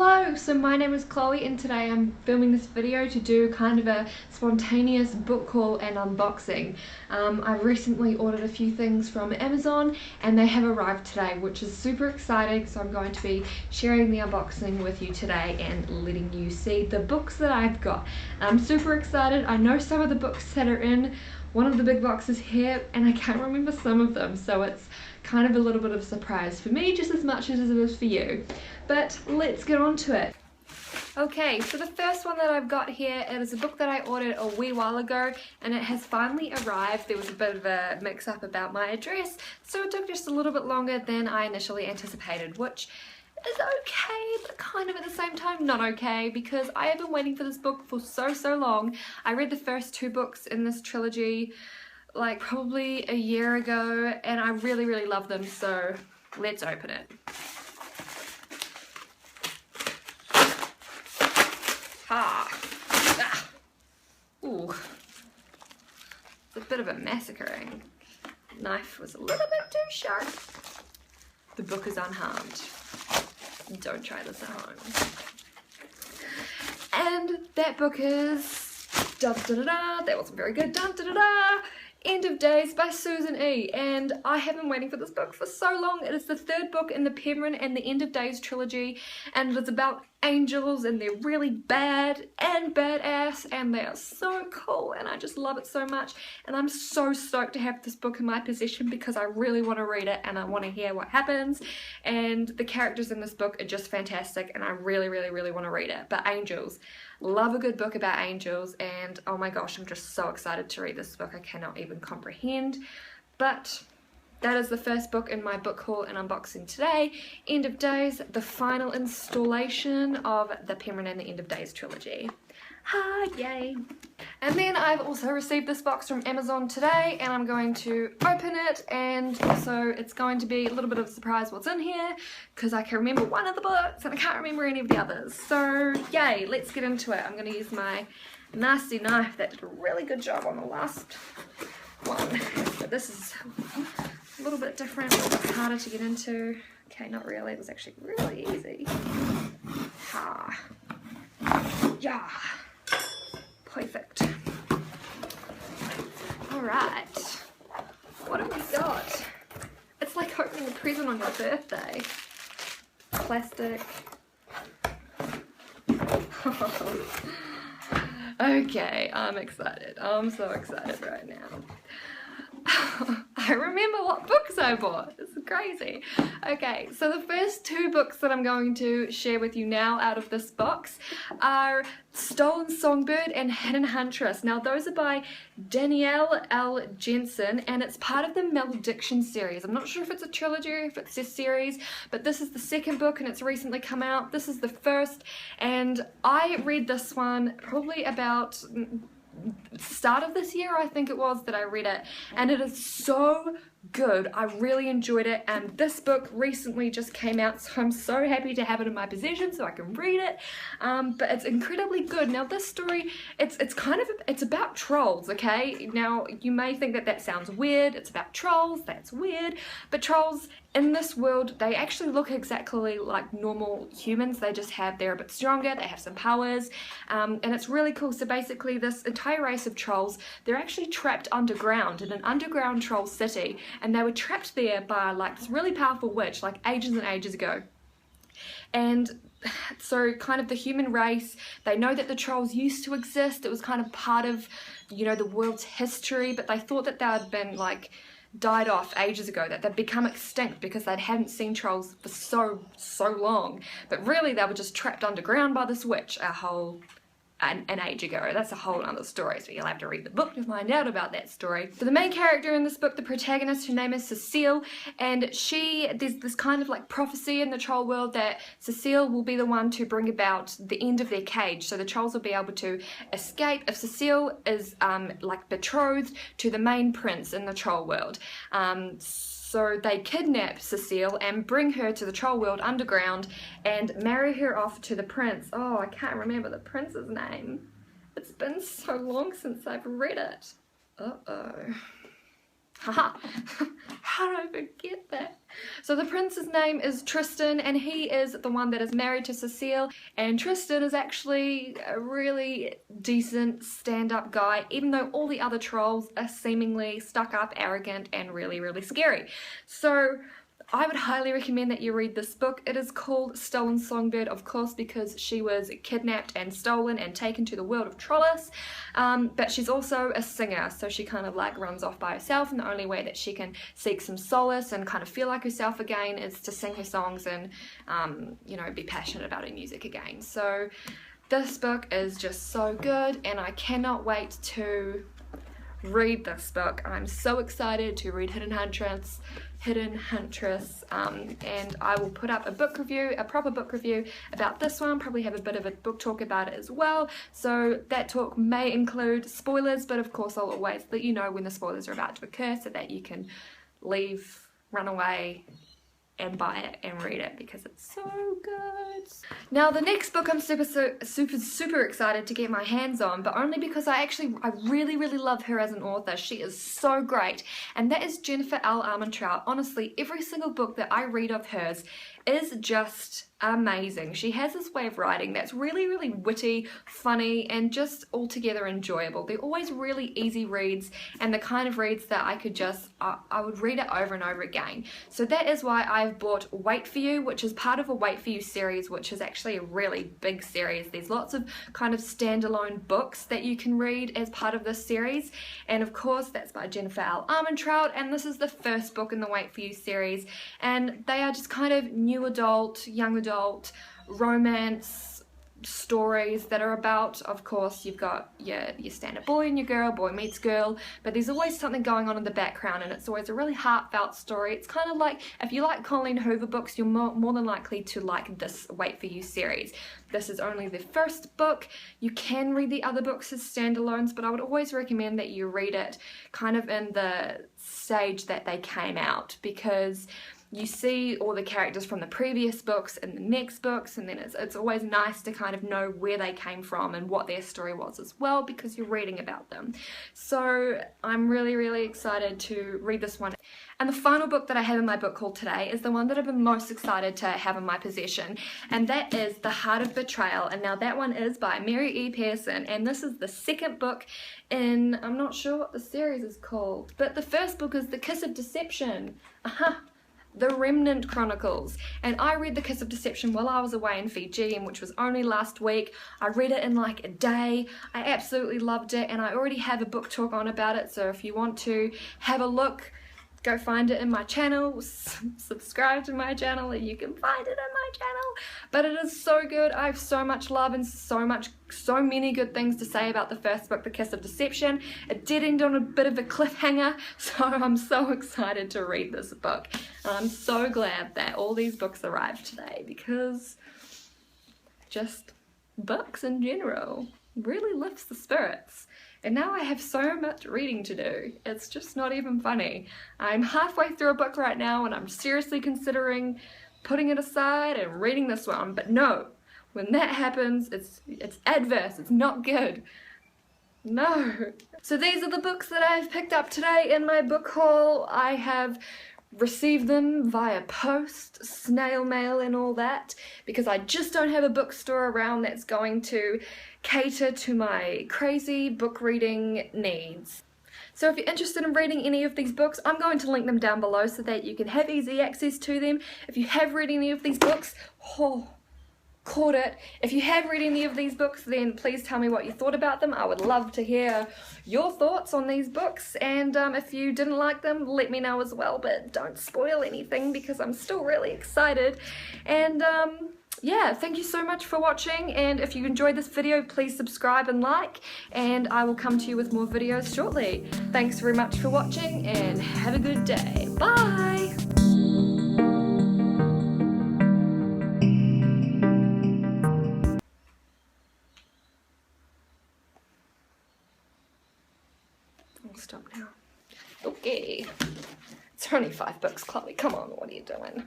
Hello, so my name is Chloe and today I'm filming this video to do kind of a spontaneous book haul and unboxing. I've recently ordered a few things from Amazon and they have arrived today, which is super exciting, so I'm going to be sharing the unboxing with you today and letting you see the books that I've got. I'm super excited. I know some of the books that are in one of the big boxes here and I can't remember some of them, so it's kind of a little bit of a surprise for me just as much as it is for you. But let's get on to it. Okay, so the first one that I've got here, it is a book that I ordered a wee while ago and it has finally arrived. There was a bit of a mix-up about my address, so it took just a little bit longer than I initially anticipated, which is okay, but kind of at the same time not okay, because I have been waiting for this book for so long. I read the first two books in this trilogy like probably a year ago and I really love them, so let's open it. Ah. Ooh. It's a bit of a massacring. Knife was a little bit too sharp. The book is unharmed. Don't try this at home. And that book is da da da da. That wasn't very good. Da da da da. End of Days by Susan E. And I have been waiting for this book for so long. It is the third book in the Penguin and the End of Days trilogy, and it is about angels, and they're really bad and badass, and they are so cool, and I just love it so much. And I'm so stoked to have this book in my possession because I really want to read it and I want to hear what happens, and the characters in this book are just fantastic and I really want to read it. But angels, love a good book about angels, and oh my gosh, I'm just so excited to read this book. I cannot even comprehend. But that is the first book in my book haul and unboxing today. End of Days, the final installation of the Penguin and the End of Days trilogy. Yay! And then I've also received this box from Amazon today and I'm going to open it, and also it's going to be a little bit of a surprise what's in here because I can remember one of the books and I can't remember any of the others. So yay, let's get into it. I'm going to use my nasty knife that did a really good job on the last one. But this is a little bit different, a little bit harder to get into. Okay, not really, it was actually really easy. Yeah. Perfect. Alright. What have we got? It's like opening a present on your birthday. Plastic. Okay, I'm excited. I'm so excited right now. I remember what books I bought. This is crazy. Okay, so the first two books that I'm going to share with you now out of this box are Stolen Songbird and Hidden Huntress. Now those are by Danielle L. Jensen and it's part of the Malediction series. I'm not sure if it's a trilogy or if it's a series, but this is the second book and it's recently come out. This is the first, and I read this one probably about start of this year, I think it was, that I read it, and it is so good. I really enjoyed it, and this book recently just came out, so I'm so happy to have it in my possession so I can read it. But it's incredibly good. Now this story, it's about trolls, okay? Now you may think that that sounds weird. It's about trolls, that's weird, but trolls in this world, they actually look exactly like normal humans. They're a bit stronger, they have some powers, and it's really cool. So basically this entire race of trolls, they're actually trapped underground in an underground troll city, and they were trapped there by like this really powerful witch like ages and ages ago. And so kind of the human race, they know that the trolls used to exist. It was kind of part of, you know, the world's history, but they thought that they had been like died off ages ago, that they'd become extinct because they hadn't seen trolls for so long. But really they were just trapped underground by this witch an age ago. That's a whole other story, so you'll have to read the book to find out about that story. So the main character in this book, the protagonist, her name is Cecile, and there's this kind of like prophecy in the troll world that Cecile will be the one to bring about the end of their cage, so the trolls will be able to escape if Cecile is like betrothed to the main prince in the troll world. So they kidnap Cecile and bring her to the troll world underground and marry her off to the prince. Oh, I can't remember the prince's name. It's been so long since I've read it. Uh-oh. Haha. How did I forget that? So the prince's name is Tristan, and he is the one that is married to Cecile, and Tristan is actually a really decent stand-up guy, even though all the other trolls are seemingly stuck up, arrogant, and really, really scary. So I would highly recommend that you read this book. It is called Stolen Songbird, of course, because she was kidnapped and stolen and taken to the world of Trollos, but she's also a singer, so she kind of like runs off by herself, and the only way that she can seek some solace and kind of feel like herself again is to sing her songs and, you know, be passionate about her music again. So this book is just so good, and I cannot wait to read this book. I'm so excited to read Hidden Huntress, and I will put up a book review, a proper book review about this one, probably have a bit of a book talk about it as well. So that talk may include spoilers, but of course I'll always let you know when the spoilers are about to occur so that you can leave, run away, and buy it and read it because it's so good. Now the next book I'm super excited to get my hands on, but only because I really love her as an author. She is so great, and that is Jennifer L. Armentrout. Honestly, every single book that I read of hers is just amazing. She has this way of writing that's really witty, funny, and just altogether enjoyable. They're always really easy reads, and the kind of reads that I could just, I would read it over and over again. So that is why I've bought Wait For You, which is part of a Wait For You series, which is actually a really big series. There's lots of kind of standalone books that you can read as part of this series, and of course that's by Jennifer L. Armentrout, and this is the first book in the Wait For You series, and they are just kind of new adult, young adult romance stories that are about, of course, you've got your standard boy and your girl, boy meets girl, but there's always something going on in the background, and it's always a really heartfelt story. It's kind of like, if you like Colleen Hoover books, you're more than likely to like this Wait For You series. This is only the first book. You can read the other books as standalones, but I would always recommend that you read it kind of in the stage that they came out, because you see all the characters from the previous books and the next books, and then it's always nice to kind of know where they came from and what their story was as well, because you're reading about them. So I'm really excited to read this one. And the final book that I have in my book haul today is the one that I've been most excited to have in my possession, and that is The Heart of Betrayal. And now that one is by Mary E. Pearson, and this is the second book in, I'm not sure what the series is called, but the first book is The Kiss of Deception. The Remnant Chronicles, and I read The Kiss of Deception while I was away in Fiji, which was only last week. I read it in like a day. I absolutely loved it, and I already have a book talk on about it, so if you want to have a look, go find it in my channel, subscribe to my channel, and you can find it in my channel. But it is so good. I have so much love and so many good things to say about the first book, The Kiss of Deception. It did end on a bit of a cliffhanger, so I'm so excited to read this book. And I'm so glad that all these books arrived today, because just books in general really lifts the spirits. And now I have so much reading to do. It's just not even funny. I'm halfway through a book right now, and I'm seriously considering putting it aside and reading this one. But no, when that happens, it's adverse. It's not good. No. So these are the books that I've picked up today in my book haul. I have received them via post, snail mail and all that, because I just don't have a bookstore around that's going to cater to my crazy book reading needs. So if you're interested in reading any of these books, I'm going to link them down below so that you can have easy access to them. If you have read any of these books, caught it. If you have read any of these books, then please tell me what you thought about them. I would love to hear your thoughts on these books, and if you didn't like them, let me know as well, but don't spoil anything because I'm still really excited. And yeah, thank you so much for watching, and if you enjoyed this video, please subscribe and like, and I will come to you with more videos shortly. Thanks very much for watching, and have a good day. Bye! I'll stop now. Okay. It's only 5 books, Chloe. Come on, what are you doing?